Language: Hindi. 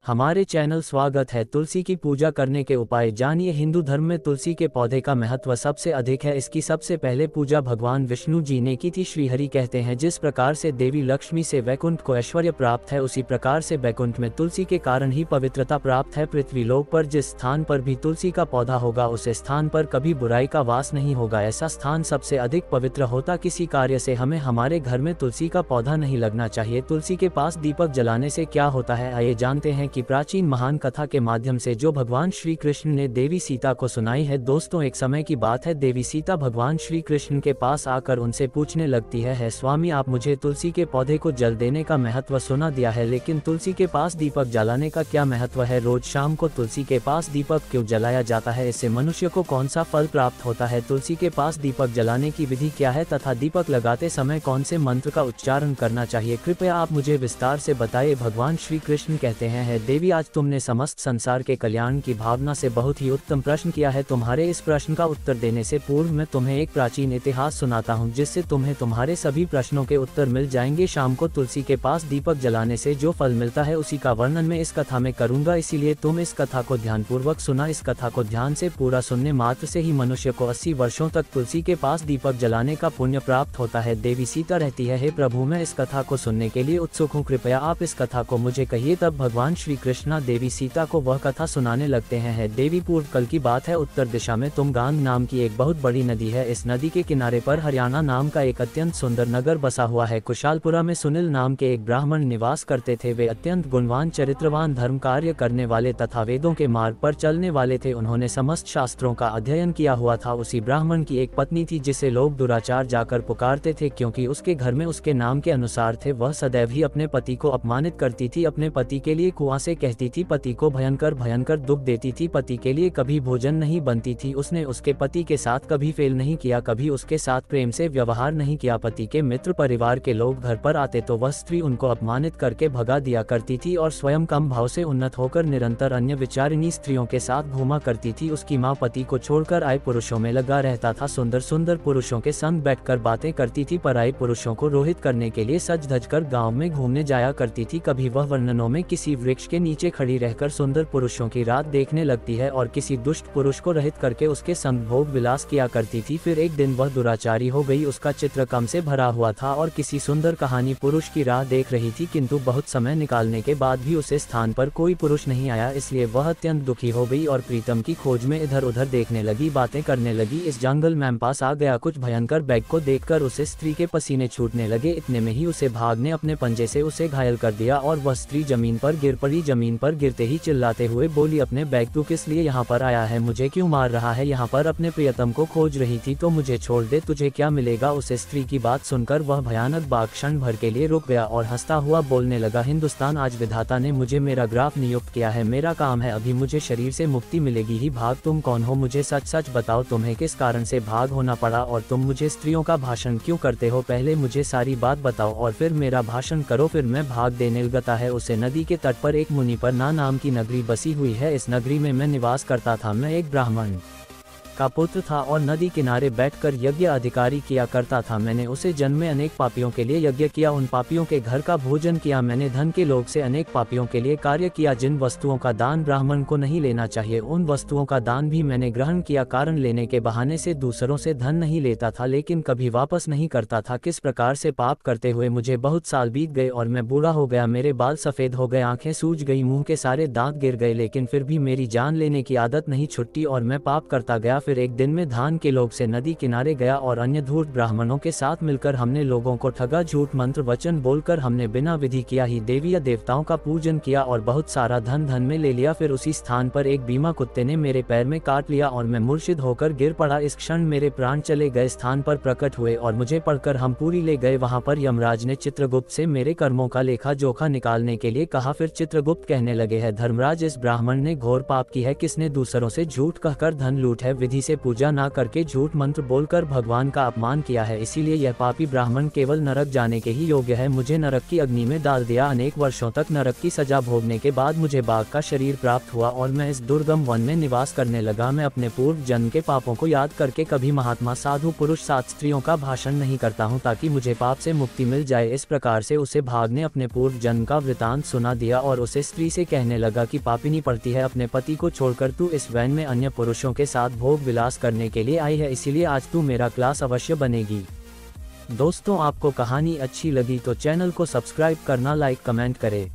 हमारे चैनल स्वागत है। तुलसी की पूजा करने के उपाय जानिए। हिंदू धर्म में तुलसी के पौधे का महत्व सबसे अधिक है। इसकी सबसे पहले पूजा भगवान विष्णु जी ने की थी। श्रीहरि कहते हैं, जिस प्रकार से देवी लक्ष्मी से वैकुंठ को ऐश्वर्य प्राप्त है, उसी प्रकार से वैकुंठ में तुलसी के कारण ही पवित्रता प्राप्त है। पृथ्वी लोक पर जिस स्थान पर भी तुलसी का पौधा होगा, उस स्थान पर कभी बुराई का वास नहीं होगा। ऐसा स्थान सबसे अधिक पवित्र होता। किसी कार्य से हमें हमारे घर में तुलसी का पौधा नहीं लगना चाहिए। तुलसी के पास दीपक जलाने से क्या होता है, आइए जानते हैं कि प्राचीन महान कथा के माध्यम से जो भगवान श्री कृष्ण ने देवी सीता को सुनाई है। दोस्तों, एक समय की बात है, देवी सीता भगवान श्री कृष्ण के पास आकर उनसे पूछने लगती है स्वामी, आप मुझे तुलसी के पौधे को जल देने का महत्व सुना दिया है, लेकिन तुलसी के पास दीपक जलाने का क्या महत्व है? रोज शाम को तुलसी के पास दीपक क्यों जलाया जाता है? इससे मनुष्य को कौन सा फल प्राप्त होता है? तुलसी के पास दीपक जलाने की विधि क्या है तथा दीपक लगाते समय कौन से मंत्र का उच्चारण करना चाहिए? कृपया आप मुझे विस्तार से बताइए। भगवान श्री कृष्ण कहते हैं, देवी, आज तुमने समस्त संसार के कल्याण की भावना से बहुत ही उत्तम प्रश्न किया है। तुम्हारे इस प्रश्न का उत्तर देने से पूर्व मैं तुम्हें एक प्राचीन इतिहास सुनाता हूँ, जिससे तुम्हें तुम्हारे सभी प्रश्नों के उत्तर मिल जाएंगे। शाम को तुलसी के पास दीपक जलाने से जो फल मिलता है, उसी का वर्णन मैं इस कथा में करूंगा, इसीलिए तुम इस कथा को ध्यानपूर्वक सुना। इस कथा को ध्यान से पूरा सुनने मात्र से ही मनुष्य को 80 वर्षों तक तुलसी के पास दीपक जलाने का पुण्य प्राप्त होता है। देवी सीता रहती है, हे प्रभु, मैं इस कथा को सुनने के लिए उत्सुक हूँ, कृपया आप इस कथा को मुझे कहिए। तब भगवान श्री कृष्ण देवी सीता को वह कथा सुनाने लगते हैं। देवी, पूर्व कल की बात है, उत्तर दिशा में तुंगगांग नाम की एक बहुत बड़ी नदी है। इस नदी के किनारे पर हरियाणा नाम का एक अत्यंत सुंदर नगर बसा हुआ है। कुशालपुरा में सुनील नाम के एक ब्राह्मण निवास करते थे। वे अत्यंत गुणवान, चरित्रवान, धर्म कार्य करने वाले तथा वेदों के मार्ग पर चलने वाले थे। उन्होंने समस्त शास्त्रों का अध्ययन किया हुआ था। उसी ब्राह्मण की एक पत्नी थी, जिसे लोग दुराचार जाकर पुकारते थे, क्योंकि उसके घर में उसके नाम के अनुसार थे। वह सदैव ही अपने पति को अपमानित करती थी, अपने पति के लिए कुआं से कहती थी, पति को भयंकर भयंकर दुख देती थी, पति के लिए कभी भोजन नहीं बनती थी। उसने उसके पति के साथ कभी फेल नहीं किया, कभी उसके साथ प्रेम से व्यवहार नहीं किया। पति के मित्र परिवार के लोग घर पर आते तो वह स्त्री उनको अपमानित करके भगा दिया करती थी और स्वयं कम भाव से उन्नत होकर निरंतर अन्य विचारिणी स्त्रियों के साथ घूमा करती थी। उसकी माँ पति को छोड़कर आए पुरुषों में लगा रहता था, सुंदर सुंदर पुरुषों के संग बैठकर बातें करती थी, पराये पुरुषों को रोहित करने के लिए सज धज कर गाँव में घूमने जाया करती थी। कभी वह वर्णनों में किसी वृक्ष के नीचे खड़ी रहकर सुंदर पुरुषों की रात देखने लगती है और किसी दुष्ट पुरुष को रहित करके उसके संग भोग विलास किया करती थी। फिर एक दिन वह दुराचारी हो गई। उसका चित्र कम से भरा हुआ था और किसी सुंदर कहानी पुरुष की राह देख रही थी, किंतु बहुत समय निकालने के बाद भी उसे स्थान पर कोई पुरुष नहीं आया। इसलिए वह अत्यंत दुखी हो गई और प्रीतम की खोज में इधर उधर देखने लगी, बातें करने लगी। इस जंगल में पास आ गया। कुछ भयंकर बैग को देखकर उसे स्त्री के पसीने छूटने लगे। इतने में ही उसे भाग ने अपने पंजे से उसे घायल कर दिया और वह स्त्री जमीन पर गिर पड़ी। जमीन पर गिरते ही चिल्लाते हुए बोली, अपने बैग तू किस लिए यहाँ पर आया है? मुझे क्यों मार रहा है? यहाँ पर अपने प्रियतम को खोज रही थी तो मुझे छोड़ दे, तुझे क्या मिलेगा? उसे स्त्री की बात सुनकर वह भयानक बाघ क्षण भर के लिए रुक गया और हंसता हुआ बोलने लगा, हिंदुस्तान, आज विधाता ने मुझे मेरा ग्राफ नियुक्त किया है, मेरा काम है, अभी मुझे शरीर से मुक्ति मिलेगी ही। भाग, तुम कौन हो? मुझे सच सच बताओ, तुम्हें किस कारण से भाग होना पड़ा और तुम मुझे स्त्रियों का भाषण क्यों करते हो? पहले मुझे सारी बात बताओ और फिर मेरा भाषण करो, फिर मैं भाग देने लगता है। उसे नदी के तट पर एक मुनिपरना नाम की नगरी बसी हुई है। इस नगरी में मैं निवास करता था। मैं एक ब्राह्मण का पुत्र था और नदी किनारे बैठकर यज्ञ अधिकारी किया करता था। मैंने उसे जन्म में अनेक पापियों के लिए यज्ञ किया, उन पापियों के घर का भोजन किया। मैंने धन के लोभ से अनेक पापियों के लिए कार्य किया। जिन वस्तुओं का दान ब्राह्मण को नहीं लेना चाहिए, उन वस्तुओं का दान भी मैंने ग्रहण किया। कारण लेने के बहाने से दूसरों से धन नहीं लेता था, लेकिन कभी वापस नहीं करता था। किस प्रकार से पाप करते हुए मुझे बहुत साल बीत गए और मैं बूढ़ा हो गया। मेरे बाल सफेद हो गए, आंखें सूज गई, मुंह के सारे दांत गिर गए, लेकिन फिर भी मेरी जान लेने की आदत नहीं छुट्टी और मैं पाप करता गया। फिर एक दिन में धान के लोभ से नदी किनारे गया और अन्य धूर्त ब्राह्मणों के साथ मिलकर हमने लोगों को ठगा। झूठ मंत्र वचन बोलकर हमने बिना विधि किया ही देवी या देवताओं का पूजन किया और बहुत सारा धन में ले लिया। फिर उसी स्थान पर एक बीमा कुत्ते ने मेरे पैर में काट लिया और मैं मूर्छित होकर गिर पड़ा। इस क्षण मेरे प्राण चले गए। स्थान पर प्रकट हुए और मुझे पढ़कर हम पूरी ले गए। वहां पर यमराज ने चित्रगुप्त से मेरे कर्मों का लेखा जोखा निकालने के लिए कहा। फिर चित्रगुप्त कहने लगे, है धर्मराज, इस ब्राह्मण ने घोर पाप की है। किसने दूसरों से झूठ कहकर धन लूट है? विधि विधि से पूजा ना करके झूठ मंत्र बोलकर भगवान का अपमान किया है, इसीलिए यह पापी ब्राह्मण केवल नरक जाने के ही योग्य है। मुझे नरक की अग्नि में डाल दिया। अनेक वर्षों तक नरक की सजा भोगने के बाद मुझे बाघ का शरीर प्राप्त हुआ और मैं इस दुर्गम वन में निवास करने लगा। मैं अपने पूर्व जन्म के पापों को याद करके कभी महात्मा, साधु, पुरुष, सात स्त्रियों का भाषण नहीं करता हूँ ताकि मुझे पाप से मुक्ति मिल जाए। इस प्रकार से उसे भाग ने अपने पूर्व जन्म का वृतांत सुना दिया और उसे स्त्री से कहने लगा कि पापिनी पड़ती है, अपने पति को छोड़कर तू इस वैन में अन्य पुरुषों के साथ भोग विलास करने के लिए आई है, इसीलिए आज तू मेरा क्लास अवश्य बनेगी। दोस्तों, आपको कहानी अच्छी लगी तो चैनल को सब्सक्राइब करना, लाइक, कमेंट करें।